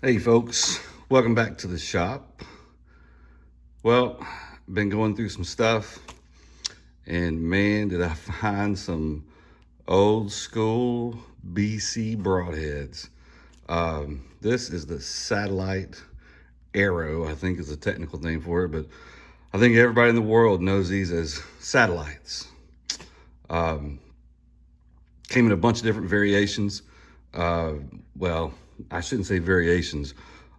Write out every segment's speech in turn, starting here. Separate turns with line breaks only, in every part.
Hey folks, welcome back to the shop. Well, been going through some stuff and man, did I find some old school BC broadheads. This is the satellite arrow, I think is the technical name for it, but I think everybody in the world knows these as satellites. Came in a bunch of different variations. Uh, well, I shouldn't say variations.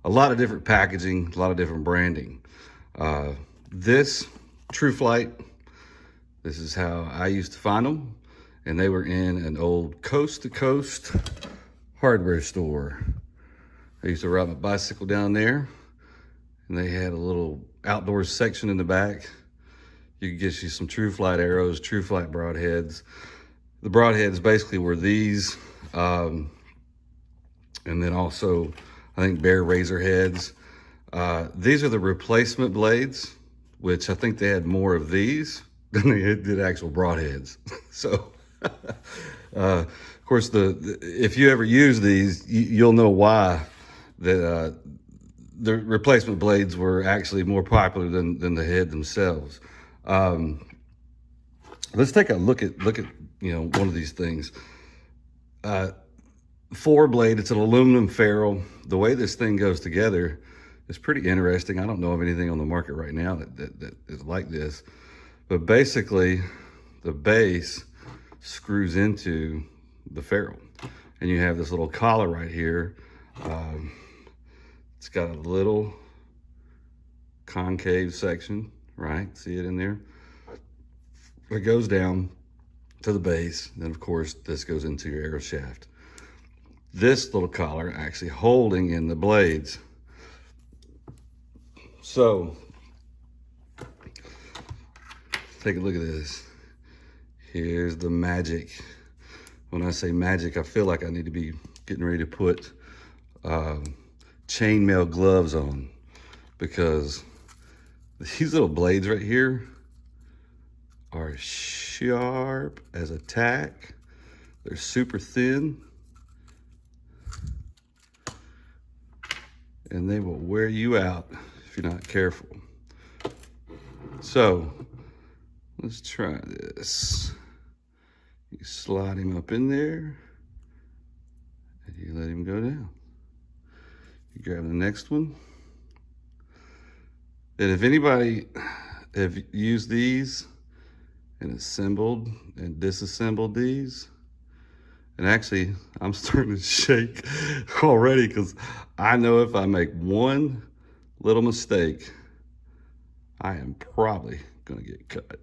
A lot of different packaging, a lot of different branding. This True Flight, this is how I used to find them. And they were in an old coast to coast hardware store. I used to ride my bicycle down there and they had a little outdoor section in the back. You could get you some True Flight arrows, True Flight broadheads. The broadheads basically were these, and then also I think Bear razor heads. These are the replacement blades, which I think they had more of these than they did actual broadheads. So, of course, if you ever use these, you'll know why the replacement blades were actually more popular than the head themselves. Let's take a look at one of these things. Four blade, it's an aluminum ferrule. The way this thing goes together is pretty interesting. I don't know of anything on the market right now that is like this, but basically the base screws into the ferrule and you have this little collar right here. It's got a little concave section, right? See it in there? It goes down to the base. Then of course this goes into your arrow shaft. This little collar actually holding in the blades. So take a look at this. Here's the magic. When I say magic, I feel like I need to be getting ready to put chainmail gloves on, because these little blades right here are sharp as a tack. They're super thin and they will wear you out if you're not careful. So let's try this. You slide him up in there and you let him go down. You grab the next one. And if anybody have used these and assembled and disassembled these, and actually I'm starting to shake already because I know if I make one little mistake, I am probably gonna get cut.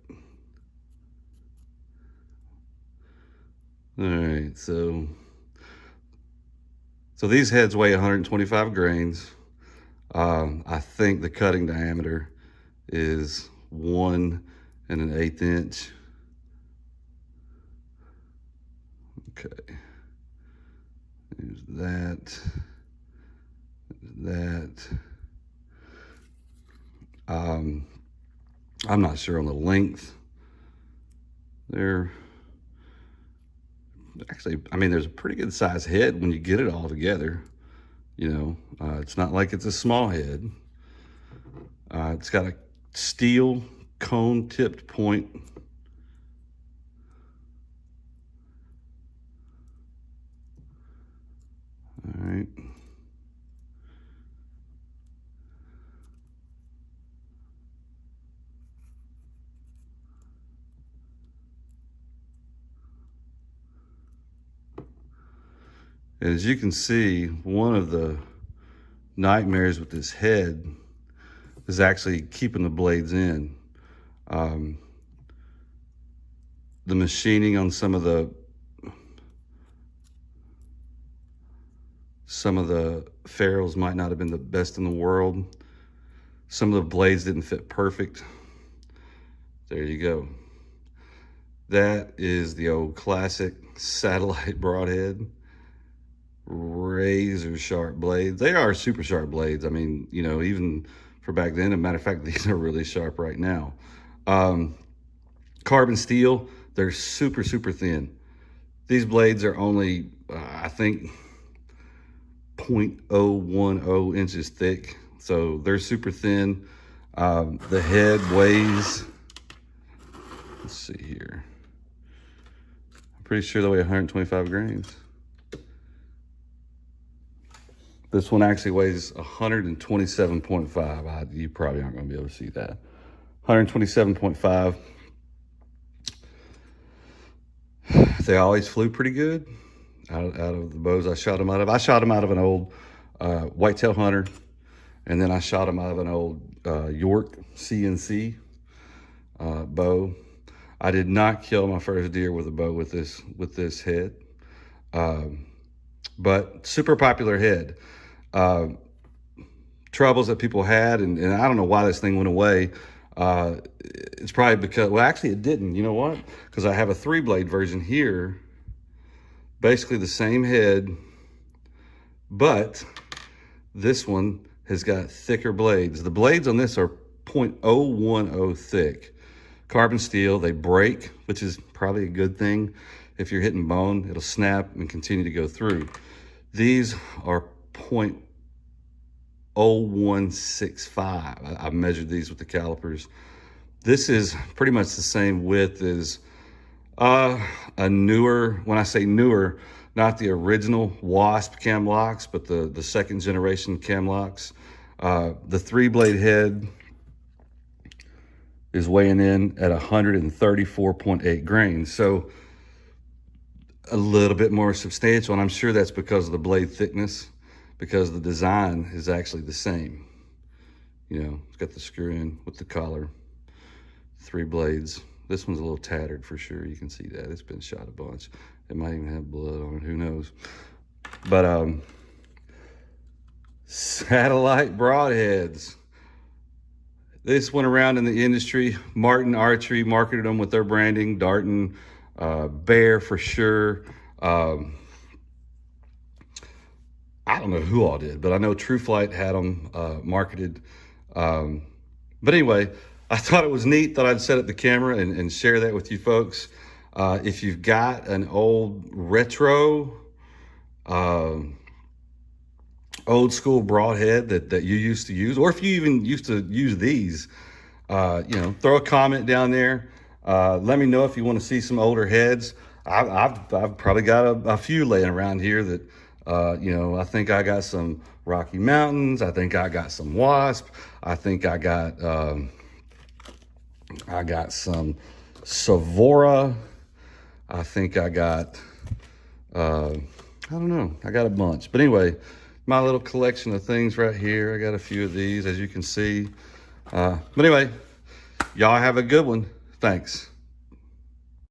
All right, so these heads weigh 125 grains. I think the cutting diameter is 1 1/8 inch. Okay, there's that, I'm not sure on the length. They're actually, I mean, there's a pretty good size head when you get it all together. You know, it's not like it's a small head. It's got a steel cone tipped point. All right. And as you can see, one of the nightmares with this head is actually keeping the blades in. The machining on some of the ferrules might not have been the best in the world. Some of the blades didn't fit perfect. There you go. That is the old classic satellite broadhead. Razor sharp blades. They are super sharp blades. I mean, you know, even for back then, as a matter of fact, these are really sharp right now. Carbon steel, they're super, super thin. These blades are only, I think, .010 inches thick. So they're super thin. The head weighs, let's see here. I'm pretty sure they weigh 125 grains. This one actually weighs 127.5. You probably aren't going to be able to see that. 127.5. They always flew pretty good out of the bows I shot them out of. I shot them out of an old whitetail hunter, and then I shot them out of an old York CNC bow. I did not kill my first deer with a bow with this head, but super popular head. Troubles that people had, and I don't know why this thing went away. It's probably because, well, actually it didn't. You know what? Because I have a 3-blade version here, basically the same head, but this one has got thicker blades. The blades on this are .010 thick. Carbon steel, they break, which is probably a good thing. If you're hitting bone, it'll snap and continue to go through. These are .0165. I've measured these with the calipers. This is pretty much the same width as a newer, when I say newer, not the original Wasp cam locks, but the second generation cam locks. The 3-blade head is weighing in at 134.8 grains. So a little bit more substantial, and I'm sure that's because of the blade thickness, because the design is actually the same. You know, it's got the screw in with the collar, 3 blades. This one's a little tattered for sure. You can see that. It's been shot a bunch. It might even have blood on it, who knows. But satellite broadheads. This went around in the industry. Martin Archery marketed them with their branding. Darton, Bear for sure. I don't know who all did, but I know True Flight had them marketed. But anyway, I thought it was neat that I'd set up the camera and share that with you folks. If you've got an old retro, old school broadhead that you used to use, or if you even used to use these, you know, throw a comment down there. Let me know if you want to see some older heads. I've probably got a few laying around here that, you know, I think I got some Rocky Mountains. I think I got some Wasp. I think I got some Savora. I think I got, I don't know. I got a bunch. But anyway, my little collection of things right here. I got a few of these, as you can see. But anyway, y'all have a good one. Thanks.